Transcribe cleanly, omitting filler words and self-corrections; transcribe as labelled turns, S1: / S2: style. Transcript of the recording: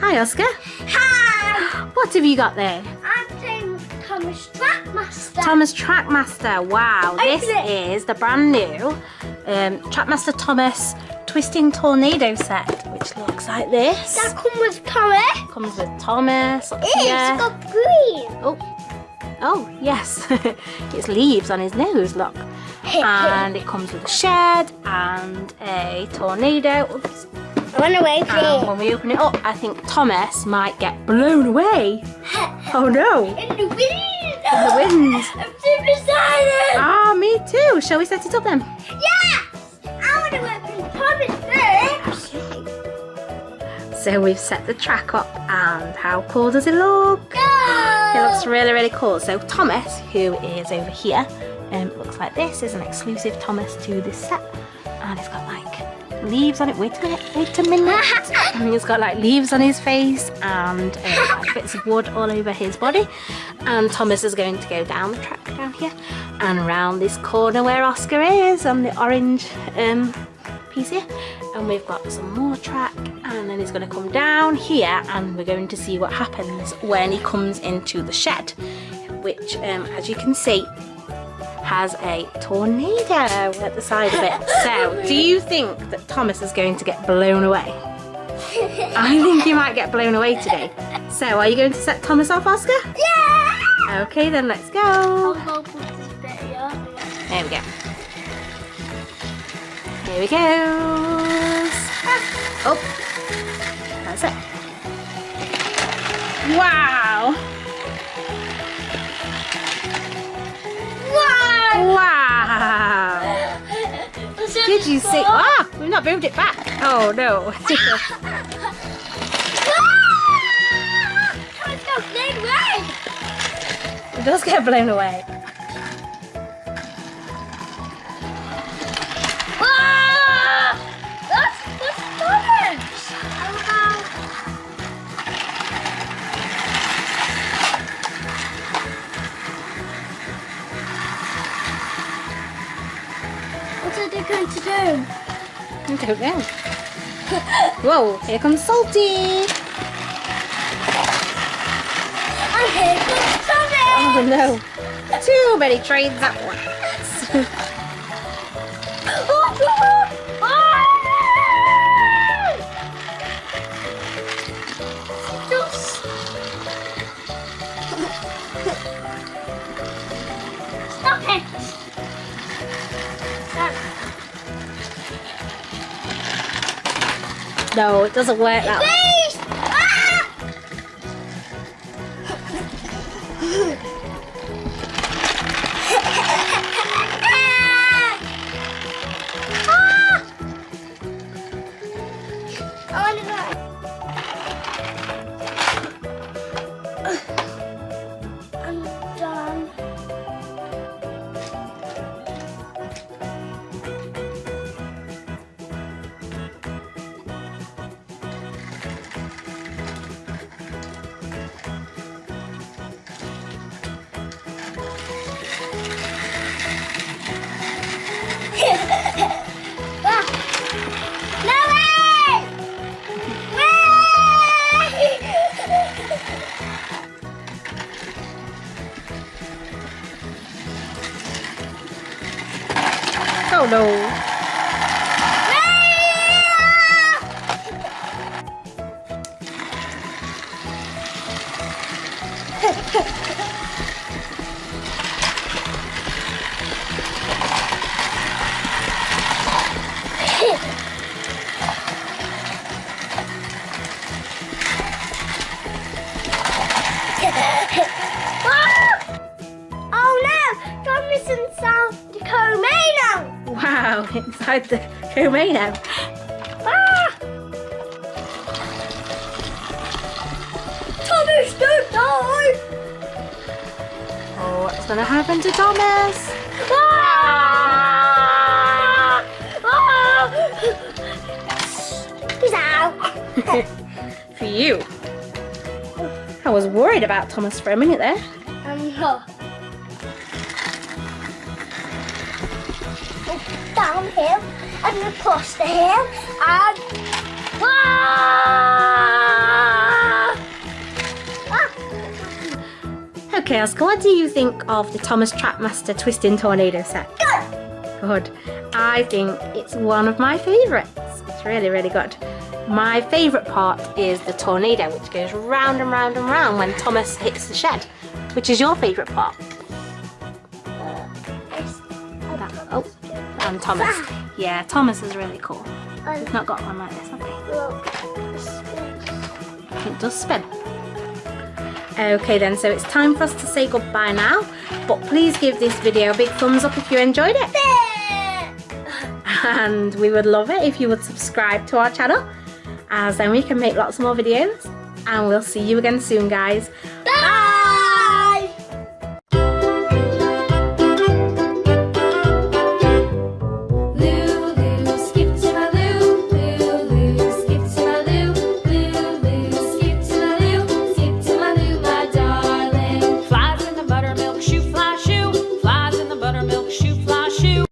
S1: Hi, Oscar.
S2: Hi!
S1: What have you got there?
S2: I'm playing with Thomas Trackmaster.
S1: Thomas Trackmaster. Wow, this
S2: Open it.
S1: is the brand new Trackmaster Thomas Twisting Tornado set, which looks like this.
S2: That comes with Thomas.
S1: Comes with Thomas up
S2: It's
S1: here.
S2: got green.
S1: Oh, yes. It's leaves on his nose, look. And it comes with a shed and a tornado. Oops.
S2: Run away,
S1: And
S2: please.
S1: when we open it up, I think Thomas might get blown away. Oh no.
S2: In the wind.
S1: In the wind.
S2: I'm super excited.
S1: Ah, me too. Shall we set it up then?
S2: Yes! I want to open Thomas first.
S1: So we've set the track up, and how cool does it look? It looks really, really cool. So Thomas, who is over here, looks like this. Is an exclusive Thomas to this set, and it's got like leaves on it. Wait a minute. He's got like leaves on his face and like bits of wood all over his body. And Thomas is going to go down the track down here and around this corner where Oscar is on the orange piece here. And we've got some more track, and then he's going to come down here, and we're going to see what happens when he comes into the shed, which as you can see has a tornado at the side of it. So do you think that Thomas is going to get blown away? I think he might get blown away today. So are you going to set Thomas off, Oscar?
S2: Yeah!
S1: Okay, then let's go.
S2: I'll go put this bit here.
S1: There we go. Here we go. Oh, that's it. Wow. Wow. Did you see? Ah, we've not moved it back. Oh no.
S2: Thomas got blown away.
S1: It does get blown away.
S2: That's Thomas. What are they going to do?
S1: I don't know. Whoa, here comes Salty.
S2: And here comes Thomas.
S1: Oh no. Too many trains at once.
S2: Stop it!
S1: No, it doesn't work that way.
S2: Please! I want to go. I'm done. No way!
S1: Oh no.
S2: Oh no! Thomas in South Dakota now!
S1: Wow, inside the Comano.
S2: Thomas, don't die!
S1: Oh, what's gonna happen to Thomas?
S2: He's out.
S1: For you. I was worried about Thomas for a minute there.
S2: Downhill and across the hill and
S1: Okay, Oscar, what do you think of the Thomas Trackmaster Twisting Tornado set? Good. I think it's one of my favourites. It's really, really good. My favourite part is the tornado, which goes round and round and round when Thomas hits the shed. Which is your favourite part? Oh, and Thomas. Yeah, Thomas is really cool. We've not got one like this, have we? It does spin. Okay then, so it's time for us to say goodbye now. But please give this video a big thumbs up if you enjoyed it. And we would love it if you would subscribe to our channel, as then we can make lots more videos. And we'll see you again soon, guys. Bye!